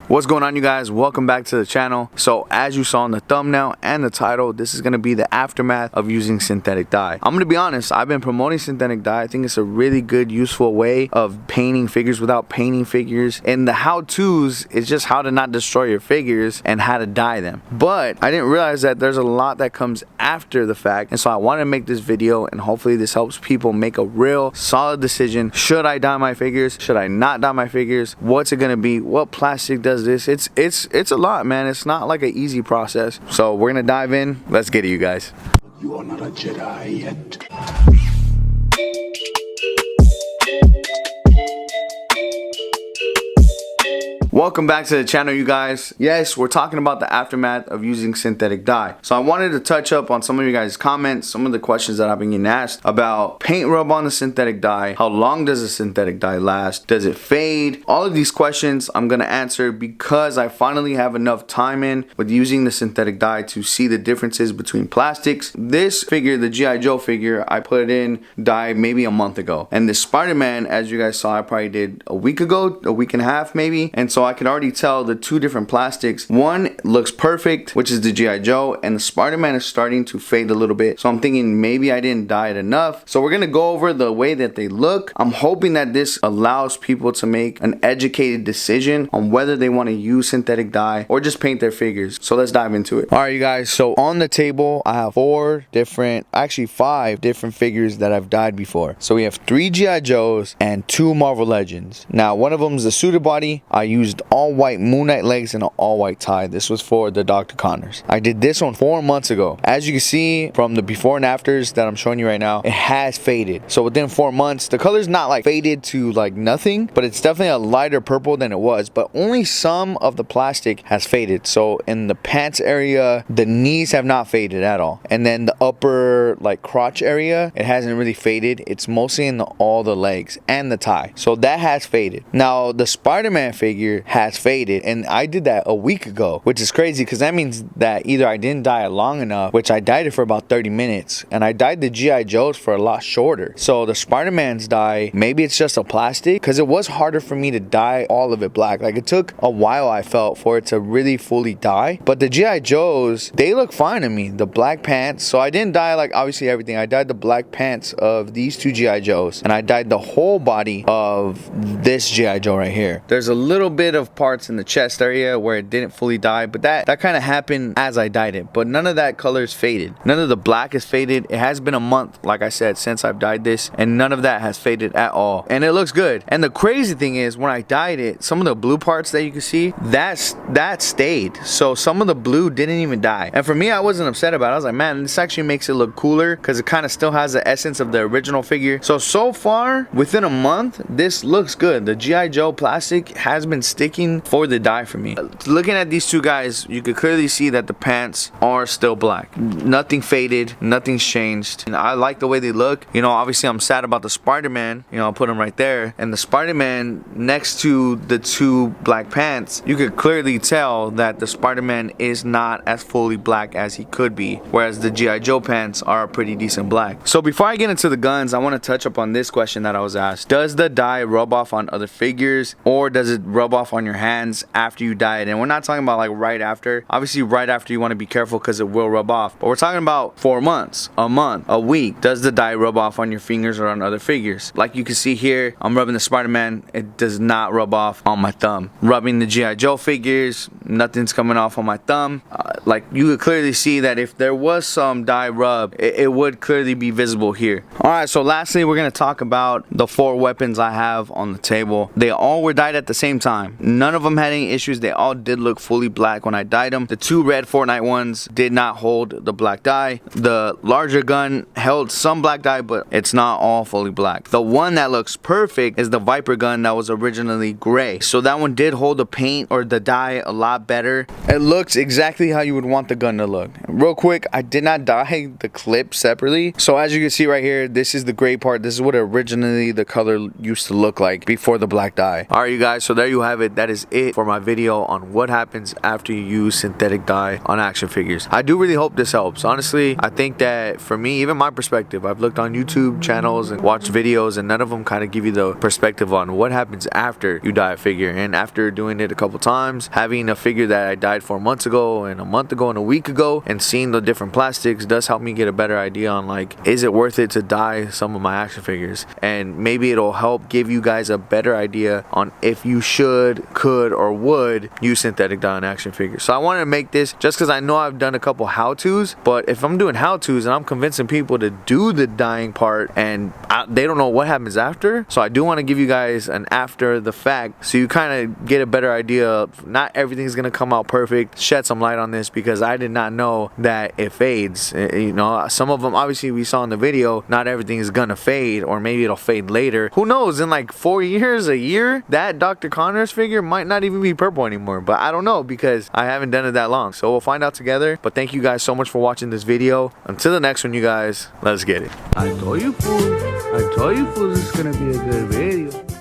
What's going on, you guys? Welcome back to the channel. So as you saw in the thumbnail and the title, this is going to be the aftermath of using synthetic dye. I'm going to be honest, I've been promoting synthetic dye. I think it's a really good, useful way of painting figures without painting figures, and the how-tos is just how to not destroy your figures and how to dye them. But I didn't realize that there's a lot that comes after the fact, and so I wanted to make this video, and hopefully this helps people make a real solid decision. Should I dye my figures? Should I not dye my figures? What's it going to be? What plastic does this? It's a lot, man. It's not like an easy process. So we're gonna dive in. Let's get it, you guys. You are not a Jedi yet. Welcome back to the channel, you guys. Yes, we're talking about the aftermath of using synthetic dye. So I wanted to touch up on some of you guys' comments, some of the questions that I've been getting asked about paint rub on the synthetic dye. How long does the synthetic dye last? Does it fade? All of these questions I'm gonna answer because I finally have enough time in with using the synthetic dye to see the differences between plastics. This figure, the G.I. Joe figure, I put in dye maybe a month ago. And the Spider-Man, as you guys saw, I probably did a week ago, a week and a half maybe. And so I can already tell the two different plastics. One looks perfect, which is the G.I. Joe, and the Spider-Man is starting to fade a little bit. So I'm thinking maybe I didn't dye it enough. So we're gonna go over the way that they look. I'm hoping that this allows people to make an educated decision on whether they want to use synthetic dye or just paint their figures. So let's dive into it. All right, you guys, so on the table I have five different figures that I've dyed before. So we have 3 G.I. Joes and 2 Marvel Legends. Now one of them is the suited body. I used all white Moon Knight legs and an all white tie. This was for the Dr. Connors. I did this one 4 months ago. As you can see from the before and afters that I'm showing you right now, it has faded. So within 4 months, the color's not like faded to like nothing, but it's definitely a lighter purple than it was, but only some of the plastic has faded. So in the pants area, the knees have not faded at all, and then the upper like crotch area, it hasn't really faded. It's mostly in all the legs and the tie, so that has faded. Now the Spider-Man figure has faded, and I did that a week ago, which is crazy because that means that either I didn't dye it long enough, which I dyed it for about 30 minutes, and I dyed the G.I. Joes for a lot shorter. So the Spider-Man's dye, maybe it's just a plastic, because it was harder for me to dye all of it black. Like it took a while, I felt, for it to really fully dye. But the G.I. Joes, they look fine to me. The black pants, so I didn't dye like obviously everything. I dyed the black pants of these 2 G.I. Joes, and I dyed the whole body of this G.I. Joe right here. There's a little bit of parts in the chest area where it didn't fully dye, but that kind of happened as I dyed it. But none of that color is faded. None of the black is faded. It has been a month, like I said, since I've dyed this, and none of that has faded at all, and it looks good. And the crazy thing is, when I dyed it, some of the blue parts that you can see, that stayed. So some of the blue didn't even dye, and for me, I wasn't upset about it. I was like, man, this actually makes it look cooler because it kind of still has the essence of the original figure. So far within a month, this looks good. The G.I. Joe plastic has been sticking for the dye for me. Looking at these 2 guys, you could clearly see that the pants are still black. Nothing faded, nothing's changed, and I like the way they look. You know, obviously I'm sad about the Spider-Man. You know, I'll put him right there, and the Spider-Man next to the 2 black pants, you could clearly tell that the Spider-Man is not as fully black as he could be, whereas the G.I. Joe pants are a pretty decent black. So before I get into the guns, I want to touch up on this question that I was asked. Does the dye rub off on other figures, or does it rub off on your hands after you dye it? And we're not talking about like right after. Obviously right after you want to be careful because it will rub off, but we're talking about 4 months, a month, a week. Does the dye rub off on your fingers or on other figures? Like you can see here, I'm rubbing the Spider-Man. It does not rub off on my thumb. Rubbing the G.I. Joe figures, nothing's coming off on my thumb. Like you could clearly see that if there was some dye rub, it would clearly be visible here. Alright, so lastly, we're going to talk about the 4 weapons I have on the table. They all were dyed at the same time. None of them had any issues. They all did look fully black when I dyed them. The 2 red Fortnite ones did not hold the black dye. The larger gun held some black dye, but it's not all fully black. The one that looks perfect is the Viper gun that was originally gray. So that one did hold the paint or the dye a lot lot better. It looks exactly how you would want the gun to look. Real quick, I did not dye the clip separately. So as you can see right here, this is the gray part. This is what originally the color used to look like before the black dye. Alright you guys, so there you have it. That is it for my video on what happens after you use synthetic dye on action figures. I do really hope this helps. Honestly, I think that for me, even my perspective, I've looked on YouTube channels and watched videos, and none of them kind of give you the perspective on what happens after you dye a figure. And after doing it a couple times, having a figure that I dyed 4 months ago and a month ago and a week ago, and seeing the different plastics does help me get a better idea on, like, is it worth it to dye some of my action figures? And maybe it'll help give you guys a better idea on if you should, could, or would use synthetic dye on action figures. So I wanted to make this just because I know I've done a couple how-tos, but if I'm doing how-tos and I'm convincing people to do the dyeing part and they don't know what happens after, so I do want to give you guys an after the fact so you kind of get a better idea of not everything's gonna come out perfect. Shed some light on this because I did not know that it fades. You know, some of them obviously we saw in the video, not everything is gonna fade, or maybe it'll fade later. Who knows, in like 4 years, a year, that Dr. Connors figure might not even be purple anymore, but I don't know because I haven't done it that long, so we'll find out together. But thank you guys so much for watching this video. Until the next one, you guys, let's get it. I told you fools, this is gonna be a good video.